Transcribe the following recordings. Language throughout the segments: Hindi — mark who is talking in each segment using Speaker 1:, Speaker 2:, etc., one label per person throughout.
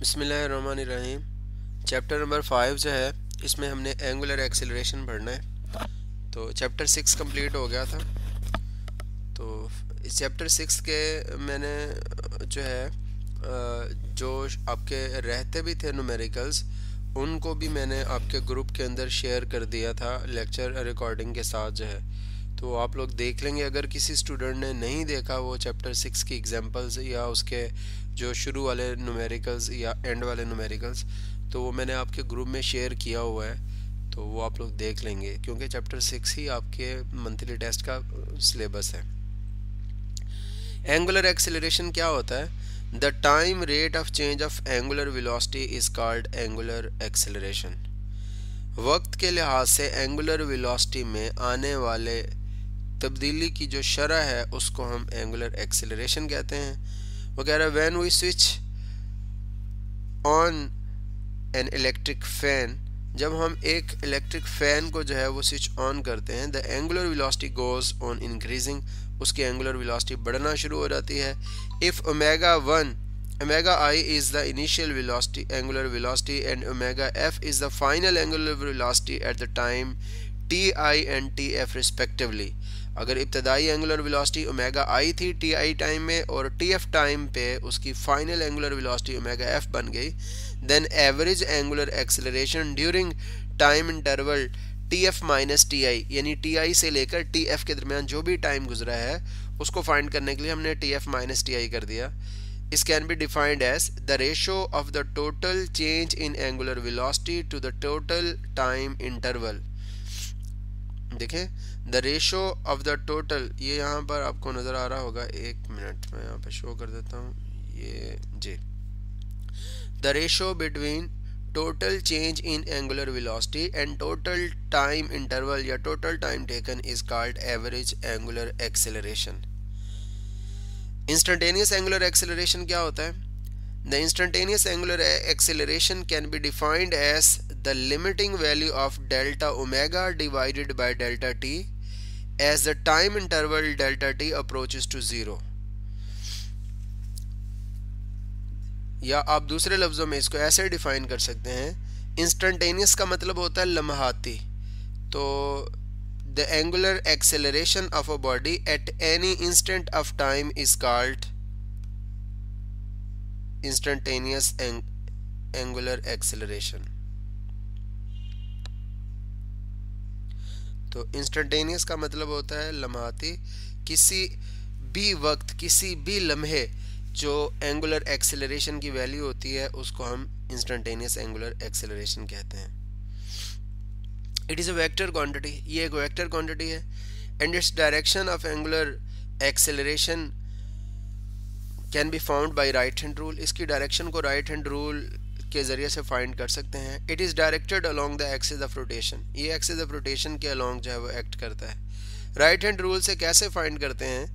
Speaker 1: बिस्मिल्लाहिर्रहमानिर्रहीम। चैप्टर नंबर 5 जो है इसमें हमने एंगुलर एक्सेलरेशन पढ़ना है। तो चैप्टर 6 कंप्लीट हो गया था। तो इस चैप्टर 6 के मैंने जो है जो आपके रहते भी थे न्यूमेरिकल्स, उनको भी मैंने आपके ग्रुप के अंदर शेयर कर दिया था लेक्चर रिकॉर्डिंग के साथ जो है। तो आप लोग देख लेंगे। अगर किसी स्टूडेंट ने नहीं देखा वो चैप्टर 6 की एग्जांपल्स या उसके जो शुरू वाले न्यूमेरिकल्स या एंड वाले न्यूमेरिकल्स, तो वो मैंने आपके ग्रुप में शेयर किया हुआ है। तो वो आप लोग देख लेंगे क्योंकि चैप्टर 6 ही आपके मंथली टेस्ट का सिलेबस है। एंगुलर एक्सेलरेशन क्या होता है? The time rate of change of angular velocity is called angular acceleration. वक्त के लिहाज से एंगुलर वेलोसिटी में आने वाले तब्दीली की जो शरह है उसको हम एंगुलर एक्सेलरेशन कहते हैं। वो कह रहा है when we switch on an electric fan, जब हम एक इलेक्ट्रिक फैन को जो है वो स्विच ऑन करते हैं, the angular velocity goes on increasing, उसकी एंगुलर वेलोसिटी बढ़ना शुरू हो जाती है। If omega I is the initial velocity angular velocity and omega f is the final angular velocity at the time ti and tf respectively। अगर इब्तदाई एंगुलर वेलोसिटी ओमेगा आई थी टी आई टाइम में और टी एफ टाइम पे उसकी final angular velocity omega f बन गई, then average angular acceleration during time interval t f minus t i, यानी टी आई से लेकर टी एफ के दरमियान जो भी टाइम गुजरा है उसको फाइंड करने के लिए हमने टी एफ माइनस टी आई कर दिया। This can be defined as the ratio of the total change in angular velocity to the total time interval। देखें, the ratio of the total, ये यहाँ पर आपको नज़र आ रहा होगा, एक मिनट मैं यहाँ पे शो कर देता हूँ, ये जी, the ratio between total change in angular velocity and total time interval या total time taken is called average angular acceleration। Instantaneous angular acceleration क्या होता है? The instantaneous angular acceleration can be defined as the limiting value of delta omega divided by delta t as the time interval delta t approaches to zero. या आप दूसरे लफ्जों में इसको ऐसे डिफाइन कर सकते हैं, इंस्टेंटेनियस का मतलब होता है लम्हाती। तो the angular acceleration of a body at any instant of time is called instantaneous angular acceleration। तो instantaneous का मतलब होता है लम्हाती, किसी भी वक्त किसी भी लम्हे जो एंगुलर एक्सेलरेशन की वैल्यू होती है उसको हम इंस्टेंटेनियस एंगुलर एक्सेलरेशन कहते हैं। It is a vector quantity, ये एक वेक्टर क्वांटिटी है। And its direction of angular acceleration can be found by right hand rule. इसकी डायरेक्शन को राइट हैंड रूल के ज़रिए से फाइंड कर सकते हैं। It is directed along the axis of rotation, ये एक्सिस ऑफ रोटेशन के अलोंग जो है वो एक्ट करता है। राइट हैंड रूल से कैसे फाइंड करते हैं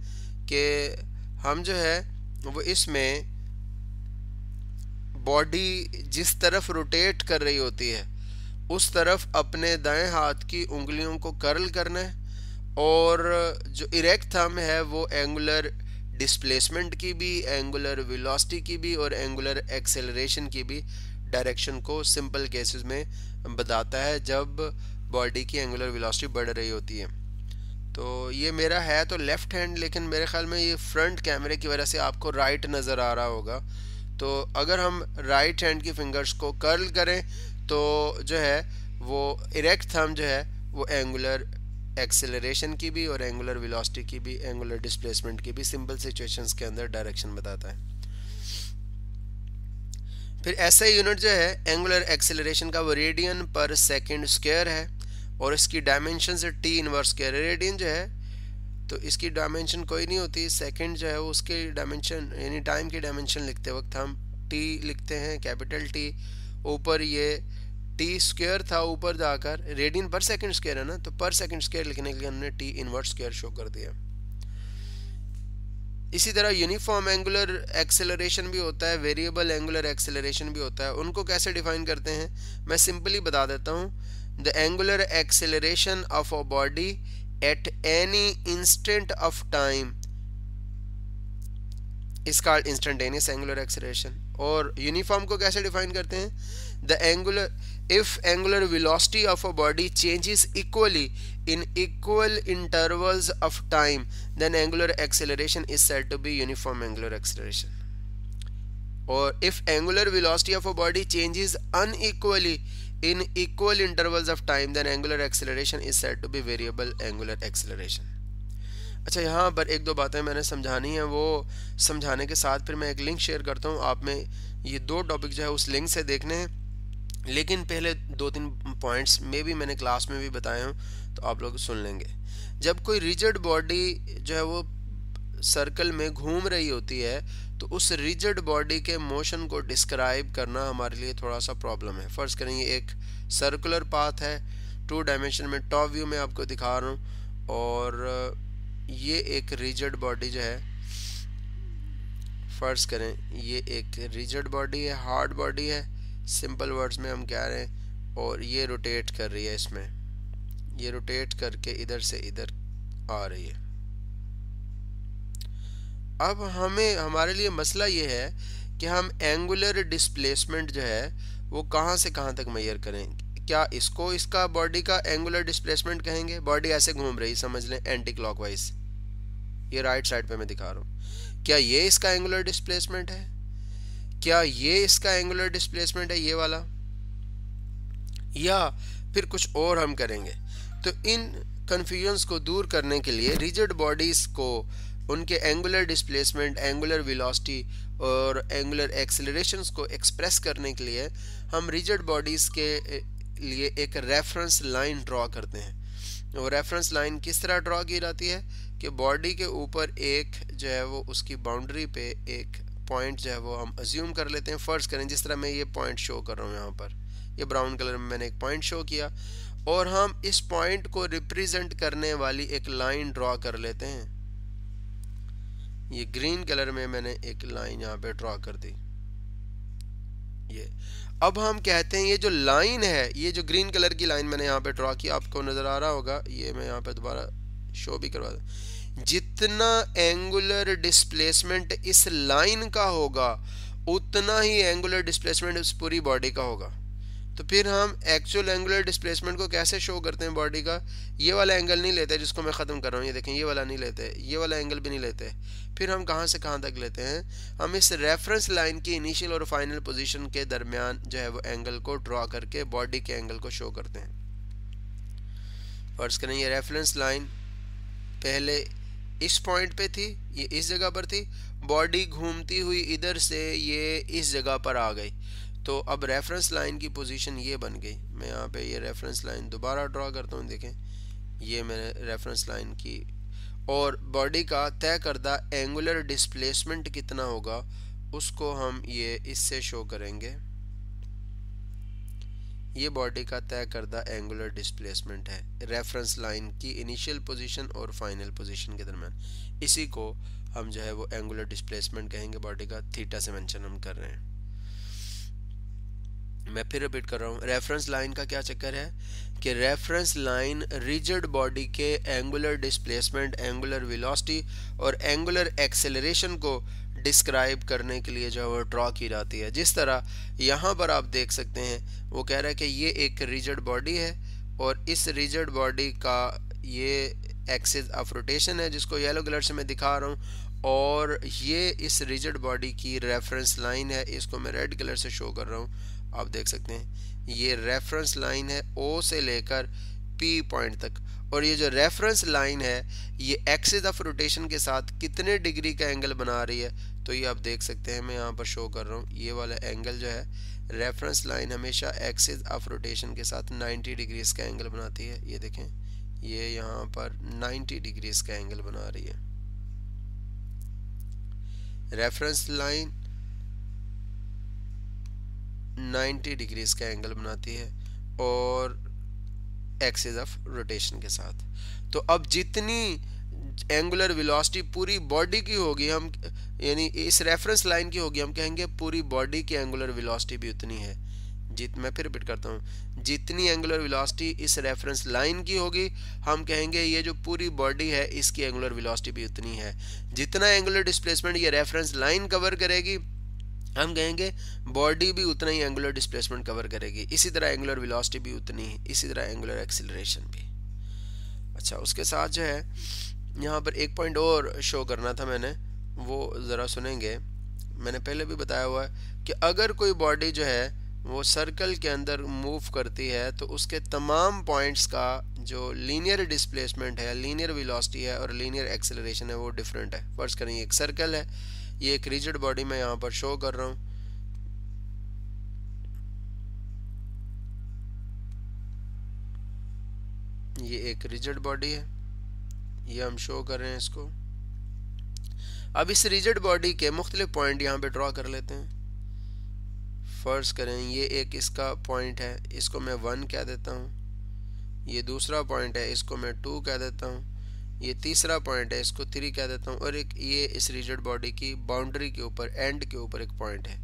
Speaker 1: कि हम जो है वो इसमें बॉडी जिस तरफ रोटेट कर रही होती है उस तरफ अपने दाएं हाथ की उंगलियों को कर्ल करना है, और जो इरेक्ट थंब है वो एंगुलर डिस्प्लेसमेंट की भी, एंगुलर वेलोसिटी की भी और एंगुलर एक्सेलरेशन की भी डायरेक्शन को सिंपल केसेस में बताता है जब बॉडी की एंगुलर वेलोसिटी बढ़ रही होती है। तो ये मेरा है तो लेफ़्ट हैंड, लेकिन मेरे ख्याल में ये फ्रंट कैमरे की वजह से आपको राइट नज़र आ रहा होगा। तो अगर हम राइट हैंड की फिंगर्स को कर्ल करें तो जो है वो इरेक्ट थंब जो है वो एंगुलर एक्सेलरेशन की भी और एंगुलर वेलोसिटी की भी, एंगुलर डिस्प्लेसमेंट की भी सिंपल सिचुएशंस के अंदर डायरेक्शन बताता है। फिर ऐसा यूनिट जो है एंगुलर एक्सेलरेशन का वो रेडियन पर सेकंड स्क्वायर है और इसकी डायमेंशन से टी इनवर्स स्क्वायर। रेडियन जो है तो इसकी डायमेंशन कोई नहीं होती, सेकंड जो है वो उसके डायमेंशन यानी टाइम की डायमेंशन लिखते वक्त हम टी लिखते हैं, कैपिटल टी। ऊपर ये टी स्क्वायर था, ऊपर जाकर रेडियन पर सेकंड स्क्वायर है ना, तो पर सेकंड स्क्वायर लिखने के लिए हमने टी इनवर्स स्क्वायर शो कर दिया। इसी तरह यूनिफॉर्म एंगुलर एक्सेलरेशन भी होता है, वेरिएबल एंगुलर एक्सेलरेशन भी होता है। उनको कैसे डिफाइन करते हैं मैं सिंपली बता देता हूँ। The angular acceleration of a body at any instant of time is called instantaneous angular acceleration, और यूनिफॉर्म को कैसे डिफाइन करते हैं? The angular, if angular velocity of a body changes equally in equal intervals of time then angular acceleration is said to be uniform angular acceleration. और if angular velocity of a body changes unequally in equal intervals of time then angular acceleration is said to be variable angular acceleration. अच्छा, यहाँ पर एक दो बातें मैंने समझानी है, वो समझाने के साथ फिर मैं एक लिंक शेयर करता हूँ, आप में ये दो टॉपिक जो है उस लिंक से देखने हैं, लेकिन पहले दो तीन पॉइंट्स में भी मैंने क्लास में भी बताए हूँ तो आप लोग सुन लेंगे. जब कोई रिजिड बॉडी जो है वो सर्कल में घूम रही होती है तो उस रिजिड बॉडी के मोशन को डिस्क्राइब करना हमारे लिए थोड़ा सा प्रॉब्लम है. फर्स्ट करें, ये एक सर्कुलर पाथ है, 2 डायमेंशन में टॉप व्यू में आपको दिखा रहा हूँ, और ये एक रिजिड बॉडी जो है, फर्स्ट करें ये एक रिजिड बॉडी है, हार्ड बॉडी है, सिंपल वर्ड्स में हम कह रहे हैं, और ये रोटेट कर रही है, इसमें ये रोटेट करके इधर से इधर आ रही है. अब हमारे लिए मसला ये है कि हम एंगुलर डिस्प्लेसमेंट जो है वो कहाँ से कहाँ तक मेजर करें. क्या इसको इसका बॉडी का एंगुलर डिस्प्लेसमेंट कहेंगे? बॉडी ऐसे घूम रही, समझ लें एंटी क्लॉकवाइज, ये राइट साइड पे मैं दिखा रहा हूँ, क्या ये इसका एंगुलर डिस्प्लेसमेंट है? क्या ये इसका एंगुलर डिस्प्लेसमेंट है, ये वाला, या फिर कुछ और हम करेंगे? तो इन कन्फ्यूजन्स को दूर करने के लिए रिजिड बॉडीज को उनके एंगुलर डिस्प्लेसमेंट, एंगुलर वेलोसिटी और एंगुलर एक्सेलरेशंस को एक्सप्रेस करने के लिए हम रिजिड बॉडीज़ के लिए एक रेफरेंस लाइन ड्रॉ करते हैं. वो रेफरेंस लाइन किस तरह ड्रॉ की जाती है कि बॉडी के ऊपर एक जो है वो उसकी बाउंड्री पे एक पॉइंट जो है वो हम अज्यूम कर लेते हैं. फर्स्ट करें जिस तरह मैं ये पॉइंट शो कर रहा हूँ, यहाँ पर ये ब्राउन कलर में मैंने एक पॉइंट शो किया, और हम इस पॉइंट को रिप्रेजेंट करने वाली एक लाइन ड्रॉ कर लेते हैं. ये ग्रीन कलर में मैंने एक लाइन यहाँ पे ड्रॉ कर दी. ये अब हम कहते हैं ये जो लाइन है, ये जो ग्रीन कलर की लाइन मैंने यहाँ पे ड्रॉ की, आपको नजर आ रहा होगा, ये मैं यहाँ पे दोबारा शो भी करवा दूं. जितना एंगुलर डिस्प्लेसमेंट इस लाइन का होगा उतना ही एंगुलर डिस्प्लेसमेंट इस पूरी बॉडी का होगा. तो फिर हम एक्चुअल एंगुलर डिस्प्लेसमेंट को कैसे शो करते हैं बॉडी का? ये वाला एंगल नहीं लेते जिसको मैं ख़त्म कर रहा हूँ, ये देखें, ये वाला नहीं लेते, ये वाला एंगल भी नहीं लेते. फिर हम कहाँ से कहाँ तक लेते हैं? हम इस रेफरेंस लाइन की इनिशियल और फाइनल पोजीशन के दरमियान जो है वो एंगल को ड्रॉ करके बॉडी के एंगल को शो करते हैं. फर्स्ट करें ये रेफरेंस लाइन पहले इस पॉइंट पे थी, ये इस जगह पर थी, बॉडी घूमती हुई इधर से ये इस जगह पर आ गई, तो अब रेफरेंस लाइन की पोजीशन ये बन गई. मैं यहाँ पे ये रेफरेंस लाइन दोबारा ड्रॉ करता हूँ, देखें ये मैंने रेफरेंस लाइन की, और बॉडी का तय करदा एंगुलर डिस्प्लेसमेंट कितना होगा उसको हम ये इससे शो करेंगे. ये बॉडी का तय करदा एंगुलर डिस्प्लेसमेंट है रेफरेंस लाइन की इनिशियल पोजीशन और फाइनल पोजीशन के दरम्यान. इसी को हम जो है वो एंगुलर डिस्प्लेसमेंट कहेंगे बॉडी का. थीटा से मेंशन हम कर रहे हैं. मैं फिर रिपीट कर रहा हूँ, रेफरेंस लाइन का क्या चक्कर है कि रेफरेंस लाइन रिजिड बॉडी के एंगुलर डिस्प्लेसमेंट, एंगुलर वेलोसिटी और एंगुलर एक्सेलरेशन को डिस्क्राइब करने के लिए जो है वो ड्रॉ की जाती है. जिस तरह यहाँ पर आप देख सकते हैं, वो कह रहा है कि ये एक रिजिड बॉडी है और इस रिजिड बॉडी का ये एक्सिस ऑफ रोटेशन है जिसको येलो कलर से मैं दिखा रहा हूँ, और ये इस रिजिड बॉडी की रेफरेंस लाइन है, इसको मैं रेड कलर से शो कर रहा हूँ. आप देख सकते हैं ये रेफरेंस लाइन है O से लेकर P पॉइंट तक, और ये जो रेफरेंस लाइन है ये एक्सिस ऑफ रोटेशन के साथ कितने डिग्री का एंगल बना रही है, तो ये आप देख सकते हैं, मैं यहाँ पर शो कर रहा हूँ. ये वाला एंगल जो है रेफरेंस लाइन हमेशा एक्सिस ऑफ रोटेशन के साथ 90 डिग्रीज का एंगल बनाती है. ये देखें, ये यहाँ पर 90 डिग्रीज का एंगल बना रही है. रेफरेंस लाइन 90 डिग्रीज का एंगल बनाती है और एक्सिस ऑफ रोटेशन के साथ. तो अब जितनी एंगुलर वेलोसिटी पूरी बॉडी की होगी, हम यानी इस रेफरेंस लाइन की होगी, हम कहेंगे पूरी बॉडी की एंगुलर वेलोसिटी भी उतनी है. मैं फिर रिपीट करता हूँ, जितनी एंगुलर वेलोसिटी इस रेफरेंस लाइन की होगी हम कहेंगे ये जो पूरी बॉडी है इसकी एंगुलर वेलोसिटी भी उतनी है. जितना एंगुलर डिस्प्लेसमेंट ये रेफरेंस लाइन कवर करेगी हम कहेंगे बॉडी भी उतना ही एंगुलर डिस्प्लेसमेंट कवर करेगी, इसी तरह एंगुलर वेलोसिटी भी उतनी ही, इसी तरह एंगुलर एक्सीलरेशन भी। अच्छा, उसके साथ जो है यहाँ पर एक पॉइंट और शो करना था मैंने, वो ज़रा सुनेंगे। मैंने पहले भी बताया हुआ है कि अगर कोई बॉडी जो है वो सर्कल के अंदर मूव करती है तो उसके तमाम पॉइंट्स का जो लीनियर डिस्प्लेसमेंट है, लीनियर वेलोसिटी है और लीनियर एक्सेलरेशन है वो डिफरेंट है। फर्ज करें एक सर्कल है, ये एक रिजिड बॉडी मैं यहाँ पर शो कर रहा हूँ। ये एक रिजिड बॉडी है, ये हम शो कर रहे हैं इसको। अब इस रिजिड बॉडी के मुख्तलिफ पॉइंट यहाँ पे ड्रॉ कर लेते हैं। फर्ज करें ये एक इसका पॉइंट है, इसको मैं 1 कह देता हूँ। ये दूसरा पॉइंट है, इसको मैं 2 कह देता हूँ। ये तीसरा पॉइंट है, इसको 3 कह देता हूँ। और एक ये इस रिजिड बॉडी की बाउंड्री के ऊपर, एंड के ऊपर एक पॉइंट है।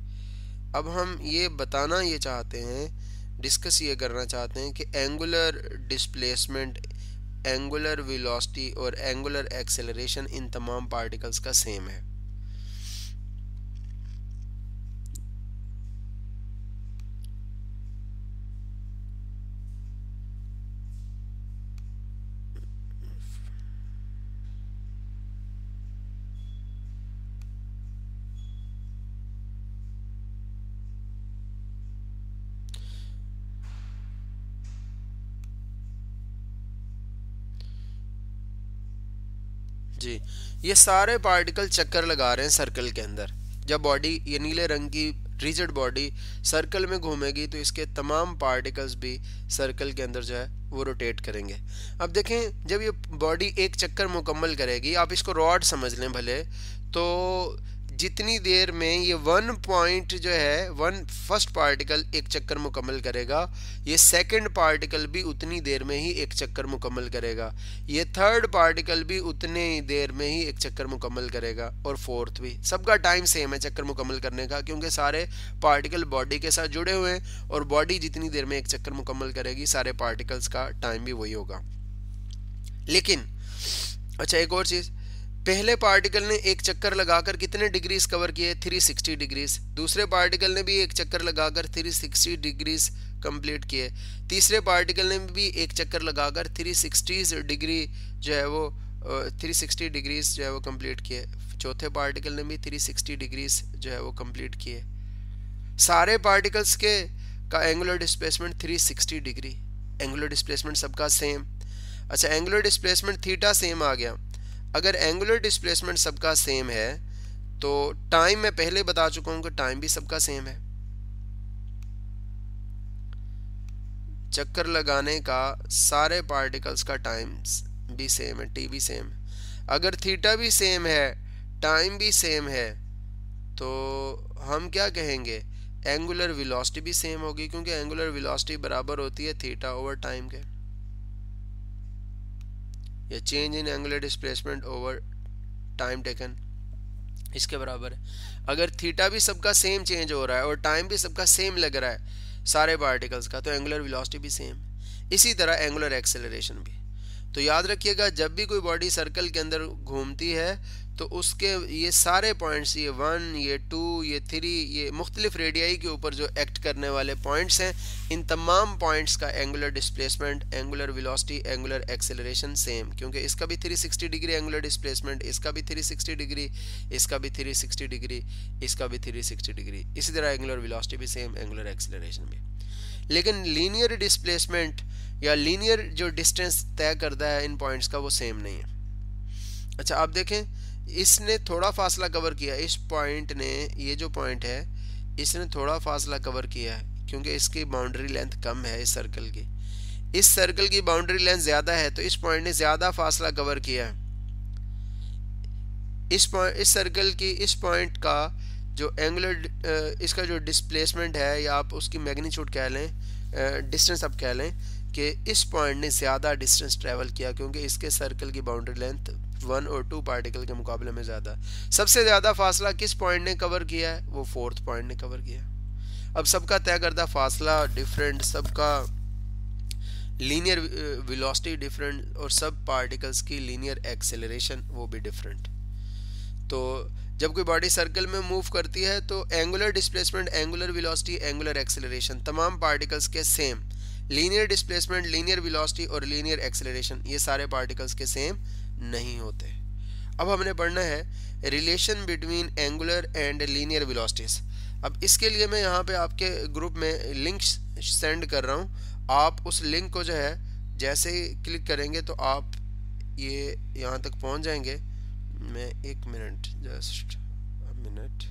Speaker 1: अब हम ये बताना ये चाहते हैं, डिस्कस ये करना चाहते हैं कि एंगुलर डिस्प्लेसमेंट, एंगुलर वेलोसिटी और एंगुलर एक्सेलरेशन इन तमाम पार्टिकल्स का सेम है। जी, ये सारे पार्टिकल चक्कर लगा रहे हैं सर्कल के अंदर। जब बॉडी, ये नीले रंग की रिजिड बॉडी सर्कल में घूमेगी तो इसके तमाम पार्टिकल्स भी सर्कल के अंदर जो है वो रोटेट करेंगे। अब देखें, जब ये बॉडी एक चक्कर मुकम्मल करेगी, आप इसको रॉड समझ लें भले, तो जितनी देर में ये 1 पॉइंट जो है, फर्स्ट पार्टिकल एक चक्कर मुकम्मल करेगा, ये सेकंड पार्टिकल भी उतनी देर में ही एक चक्कर मुकम्मल करेगा, ये थर्ड पार्टिकल भी उतने ही देर में ही एक चक्कर मुकम्मल करेगा, और फोर्थ भी। सबका टाइम सेम है चक्कर मुकम्मल करने का, क्योंकि सारे पार्टिकल बॉडी के साथ जुड़े हुए हैं, और बॉडी जितनी देर में एक चक्कर मुकम्मल करेगी सारे पार्टिकल्स का टाइम भी वही होगा। लेकिन अच्छा, एक और चीज़, पहले पार्टिकल ने एक चक्कर लगाकर कितने डिग्रीज कवर किए? 360 डिग्रीज। दूसरे पार्टिकल ने भी एक चक्कर लगाकर 360 डिग्रीज कंप्लीट किए। तीसरे पार्टिकल ने भी एक चक्कर लगाकर 360 डिग्री जो है वो 360 डिग्रीज जो है वो कंप्लीट किए। चौथे पार्टिकल ने भी 360 डिग्रीज जो है वो कंप्लीट किए। सारे पार्टिकल्स के का angular displacement 360 degree. Angular displacement सबका सेम। अच्छा, एंगुलर डिस्प्लेसमेंट थीटा सेम आ गया। अगर एंगुलर डिस्प्लेसमेंट सबका सेम है तो टाइम मैं पहले बता चुका हूं कि टाइम भी सबका सेम है। चक्कर लगाने का सारे पार्टिकल्स का टाइम भी सेम है, टी भी सेम है। अगर थीटा भी सेम है, टाइम भी सेम है, तो हम क्या कहेंगे? एंगुलर वेलोसिटी भी सेम होगी, क्योंकि एंगुलर वेलोसिटी बराबर होती है थीटा ओवर टाइम के, या change in angular displacement over time taken, इसके बराबर है। अगर थीटा भी सबका सेम चेंज हो रहा है और टाइम भी सबका सेम लग रहा है सारे पार्टिकल्स का, तो एंगुलर वेलोसिटी भी सेम। इसी तरह एंगुलर एक्सेलरेशन भी। तो याद रखिएगा, जब भी कोई बॉडी सर्कल के अंदर घूमती है तो उसके ये सारे पॉइंट्स, ये 1, ये 2, ये 3, ये मुख्तलिफ रेडियाई के ऊपर जो एक्ट करने वाले पॉइंट्स हैं, इन तमाम पॉइंट्स का angular displacement, angular velocity, angular acceleration same, क्योंकि इसका भी 360 डिग्री एंगुलर डिस्प्लेसमेंट, इसका भी 360 डिग्री, इसका भी 360 डिग्री, इसका भी 360 डिग्री। इसी तरह एंगुलर वेलोसिटी भी सेम, एंगुलर एक्सेलरेशन भी। लेकिन लीनियर डिस्प्लेसमेंट या लीनियर जो डिस्टेंस तय करता है इन पॉइंट्स का, वो सेम नहीं है। अच्छा, आप देखें, इसने थोड़ा फासला कवर किया, इस पॉइंट ने, ये जो पॉइंट है, इसने थोड़ा फासला कवर किया है क्योंकि इसकी बाउंड्री लेंथ कम है इस सर्कल की। इस सर्कल की बाउंड्री लेंथ ज़्यादा है तो इस पॉइंट ने ज़्यादा फासला कवर किया है। इस सर्कल की, इस पॉइंट का जो एंगुलर, इसका जो डिस्प्लेसमेंट है, या आप उसकी मैग्नीट्यूड कह लें, डिस्टेंस आप कह लें, कि इस पॉइंट ने ज़्यादा डिस्टेंस ट्रैवल किया, क्योंकि इसके सर्कल की बाउंड्री लेंथ 1 और 2 पार्टिकल के मुकाबले में ज़्यादा। सबसे ज़्यादा फासला किस पॉइंट ने कवर किया है? वो 4th पॉइंट ने कवर किया। अब सबका तय करदा फासला डिफरेंट, सबका लीनियर वेलोसिटी डिफरेंट, और सब पार्टिकल्स की लीनियर एक्सेलरेशन वो भी डिफरेंट। तो जब कोई बॉडी सर्कल में मूव करती है तो angular displacement, angular velocity, angular acceleration तमाम पार्टिकल्स के same, linear displacement, linear velocity और लीनियर एक्सेलरेशन ये सारे पार्टिकल्स के सेम नहीं होते। अब हमने पढ़ना है relation between angular and linear velocities. अब इसके लिए मैं यहाँ पे आपके ग्रुप में लिंक सेंड कर रहा हूँ। आप उस लिंक को जो है जैसे ही क्लिक करेंगे तो आप ये यहाँ तक पहुँच जाएंगे। मैं एक मिनट, जस्ट अ मिनट।